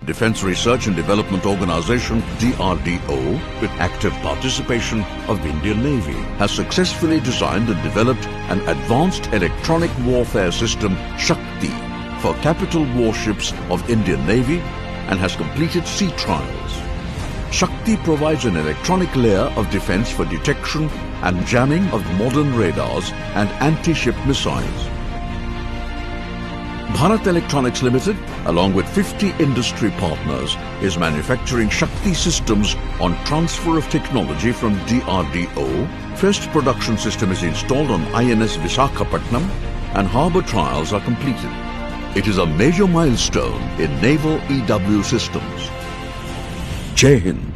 Defence Research and Development Organisation DRDO, with active participation of the Indian Navy, has successfully designed and developed an advanced electronic warfare system Shakti for capital warships of Indian Navy and has completed sea trials. Shakti provides an electronic layer of defence for detection and jamming of modern radars and anti-ship missiles. Bharat Electronics Limited, along with 50 industry partners, is manufacturing Shakti systems on transfer of technology from DRDO. First production system is installed on INS Visakhapantam and harbour trials are completed. It is a major milestone in naval EW systems. Jai Hind.